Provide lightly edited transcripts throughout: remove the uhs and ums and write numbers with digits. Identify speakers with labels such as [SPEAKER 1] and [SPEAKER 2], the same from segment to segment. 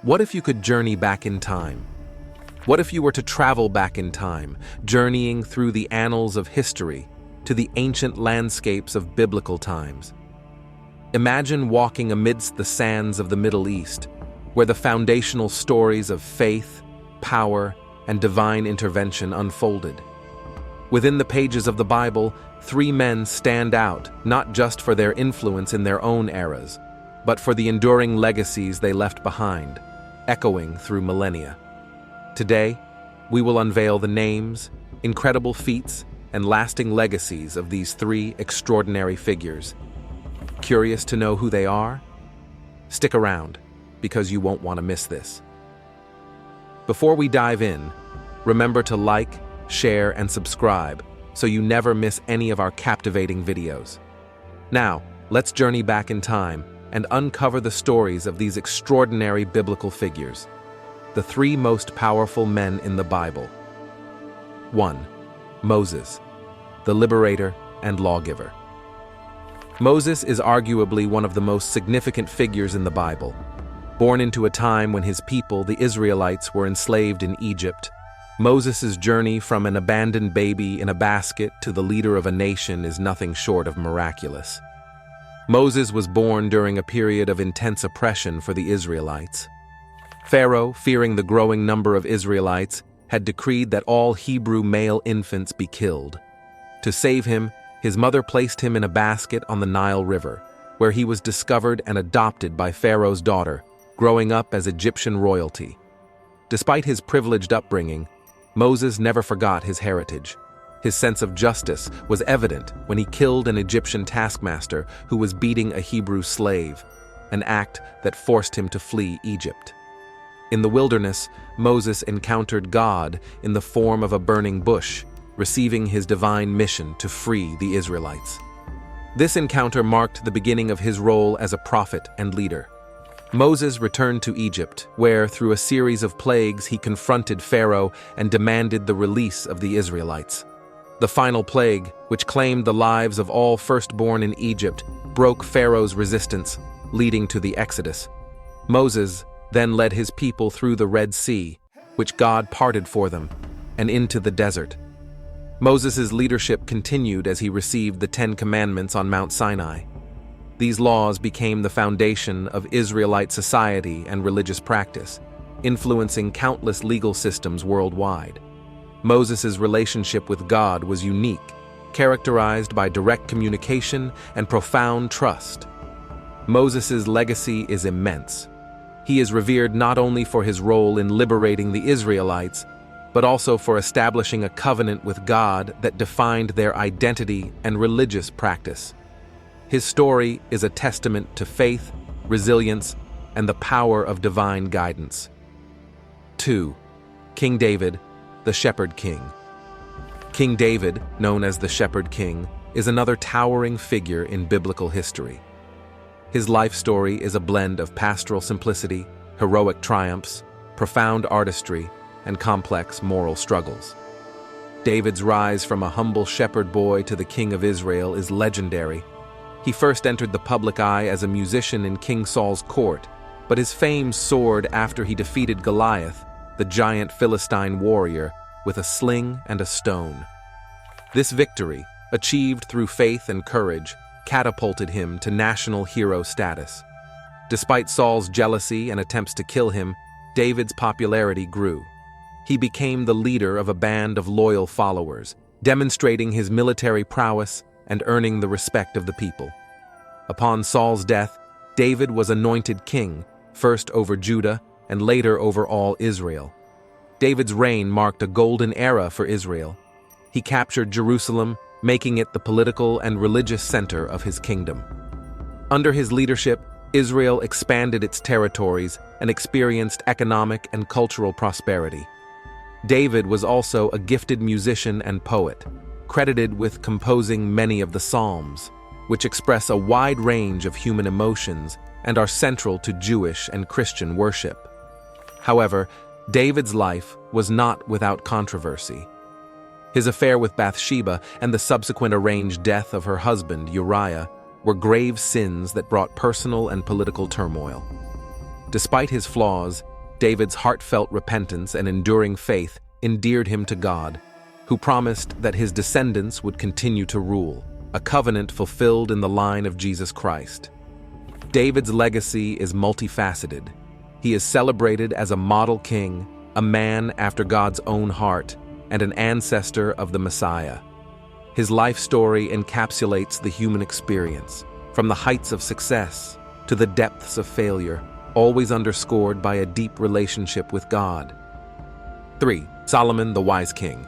[SPEAKER 1] What if you could journey back in time? What if you were to travel back in time, journeying through the annals of history to the ancient landscapes of biblical times? Imagine walking amidst the sands of the Middle East, where the foundational stories of faith, power, and divine intervention unfolded. Within the pages of the Bible, three men stand out, not just for their influence in their own eras, but for the enduring legacies they left behind, echoing through millennia. Today, we will unveil the names, incredible feats, and lasting legacies of these three extraordinary figures. Curious to know who they are? Stick around, because you won't want to miss this. Before we dive in, remember to like, share, and subscribe so you never miss any of our captivating videos. Now, let's journey back in time and uncover the stories of these extraordinary biblical figures, the three most powerful men in the Bible. 1. Moses, the liberator and lawgiver. Moses is arguably one of the most significant figures in the Bible. Born into a time when his people, the Israelites, were enslaved in Egypt, Moses' journey from an abandoned baby in a basket to the leader of a nation is nothing short of miraculous. Moses was born during a period of intense oppression for the Israelites. Pharaoh, fearing the growing number of Israelites, had decreed that all Hebrew male infants be killed. To save him, his mother placed him in a basket on the Nile River, where he was discovered and adopted by Pharaoh's daughter, growing up as Egyptian royalty. Despite his privileged upbringing, Moses never forgot his heritage. His sense of justice was evident when he killed an Egyptian taskmaster who was beating a Hebrew slave, an act that forced him to flee Egypt. In the wilderness, Moses encountered God in the form of a burning bush, receiving his divine mission to free the Israelites. This encounter marked the beginning of his role as a prophet and leader. Moses returned to Egypt, where, through a series of plagues, he confronted Pharaoh and demanded the release of the Israelites. The final plague, which claimed the lives of all firstborn in Egypt, broke Pharaoh's resistance, leading to the Exodus. Moses then led his people through the Red Sea, which God parted for them, and into the desert. Moses' leadership continued as he received the Ten Commandments on Mount Sinai. These laws became the foundation of Israelite society and religious practice, influencing countless legal systems worldwide. Moses' relationship with God was unique, characterized by direct communication and profound trust. Moses' legacy is immense. He is revered not only for his role in liberating the Israelites, but also for establishing a covenant with God that defined their identity and religious practice. His story is a testament to faith, resilience, and the power of divine guidance. 2. King David, the Shepherd King. King David, known as the Shepherd King, is another towering figure in biblical history. His life story is a blend of pastoral simplicity, heroic triumphs, profound artistry, and complex moral struggles. David's rise from a humble shepherd boy to the King of Israel is legendary. He first entered the public eye as a musician in King Saul's court, but his fame soared after he defeated Goliath, the giant Philistine warrior, with a sling and a stone. This victory, achieved through faith and courage, catapulted him to national hero status. Despite Saul's jealousy and attempts to kill him, David's popularity grew. He became the leader of a band of loyal followers, demonstrating his military prowess and earning the respect of the people. Upon Saul's death, David was anointed king, first over Judah and later over all Israel. David's reign marked a golden era for Israel. He captured Jerusalem, making it the political and religious center of his kingdom. Under his leadership, Israel expanded its territories and experienced economic and cultural prosperity. David was also a gifted musician and poet, credited with composing many of the Psalms, which express a wide range of human emotions and are central to Jewish and Christian worship. However, David's life was not without controversy. His affair with Bathsheba and the subsequent arranged death of her husband, Uriah, were grave sins that brought personal and political turmoil. Despite his flaws, David's heartfelt repentance and enduring faith endeared him to God, who promised that his descendants would continue to rule, a covenant fulfilled in the line of Jesus Christ. David's legacy is multifaceted. He is celebrated as a model king, a man after God's own heart, and an ancestor of the Messiah. His life story encapsulates the human experience, from the heights of success to the depths of failure, always underscored by a deep relationship with God. 3. Solomon, the wise king.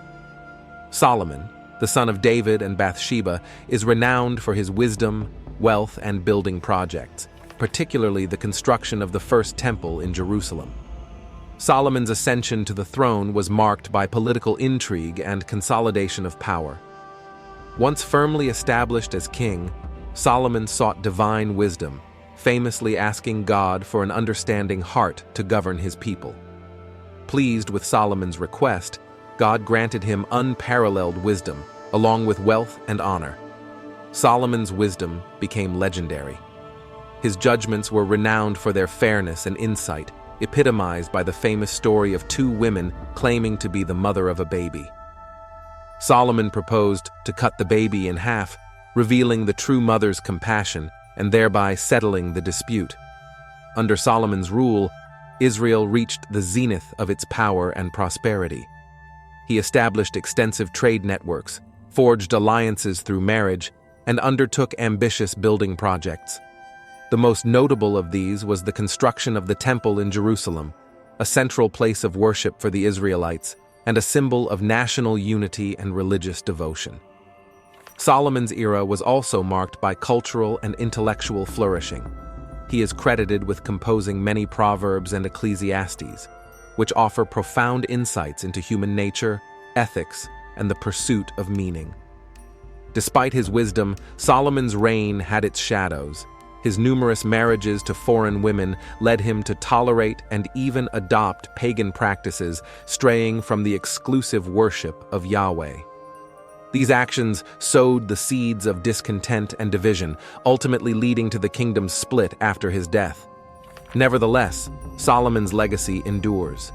[SPEAKER 1] Solomon, the son of David and Bathsheba, is renowned for his wisdom, wealth, and building projects, particularly the construction of the first temple in Jerusalem. Solomon's ascension to the throne was marked by political intrigue and consolidation of power. Once firmly established as king, Solomon sought divine wisdom, famously asking God for an understanding heart to govern his people. Pleased with Solomon's request, God granted him unparalleled wisdom, along with wealth and honor. Solomon's wisdom became legendary. His judgments were renowned for their fairness and insight, epitomized by the famous story of two women claiming to be the mother of a baby. Solomon proposed to cut the baby in half, revealing the true mother's compassion and thereby settling the dispute. Under Solomon's rule, Israel reached the zenith of its power and prosperity. He established extensive trade networks, forged alliances through marriage, and undertook ambitious building projects. The most notable of these was the construction of the Temple in Jerusalem, a central place of worship for the Israelites and a symbol of national unity and religious devotion. Solomon's era was also marked by cultural and intellectual flourishing. He is credited with composing many proverbs and Ecclesiastes, which offer profound insights into human nature, ethics, and the pursuit of meaning. Despite his wisdom, Solomon's reign had its shadows. His numerous marriages to foreign women led him to tolerate and even adopt pagan practices, straying from the exclusive worship of Yahweh. These actions sowed the seeds of discontent and division, ultimately leading to the kingdom's split after his death. Nevertheless, Solomon's legacy endures.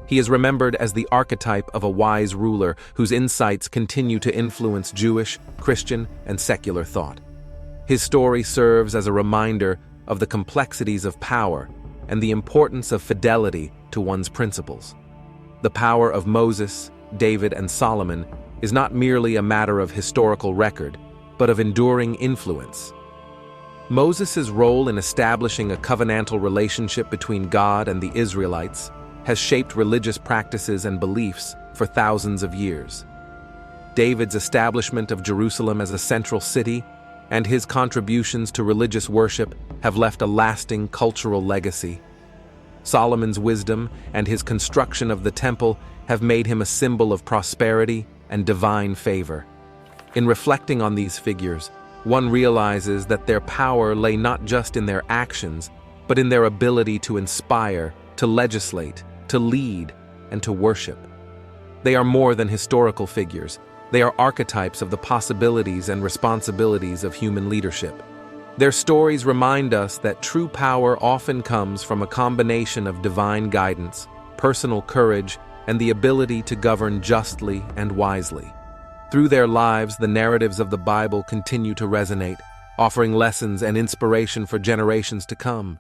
[SPEAKER 1] He is remembered as the archetype of a wise ruler whose insights continue to influence Jewish, Christian, and secular thought. His story serves as a reminder of the complexities of power and the importance of fidelity to one's principles. The power of Moses, David, and Solomon is not merely a matter of historical record, but of enduring influence. Moses' role in establishing a covenantal relationship between God and the Israelites has shaped religious practices and beliefs for thousands of years. David's establishment of Jerusalem as a central city and his contributions to religious worship have left a lasting cultural legacy. Solomon's wisdom and his construction of the temple have made him a symbol of prosperity and divine favor. In reflecting on these figures, one realizes that their power lay not just in their actions, but in their ability to inspire, to legislate, to lead, and to worship. They are more than historical figures. They are archetypes of the possibilities and responsibilities of human leadership. Their stories remind us that true power often comes from a combination of divine guidance, personal courage, and the ability to govern justly and wisely. Through their lives, the narratives of the Bible continue to resonate, offering lessons and inspiration for generations to come.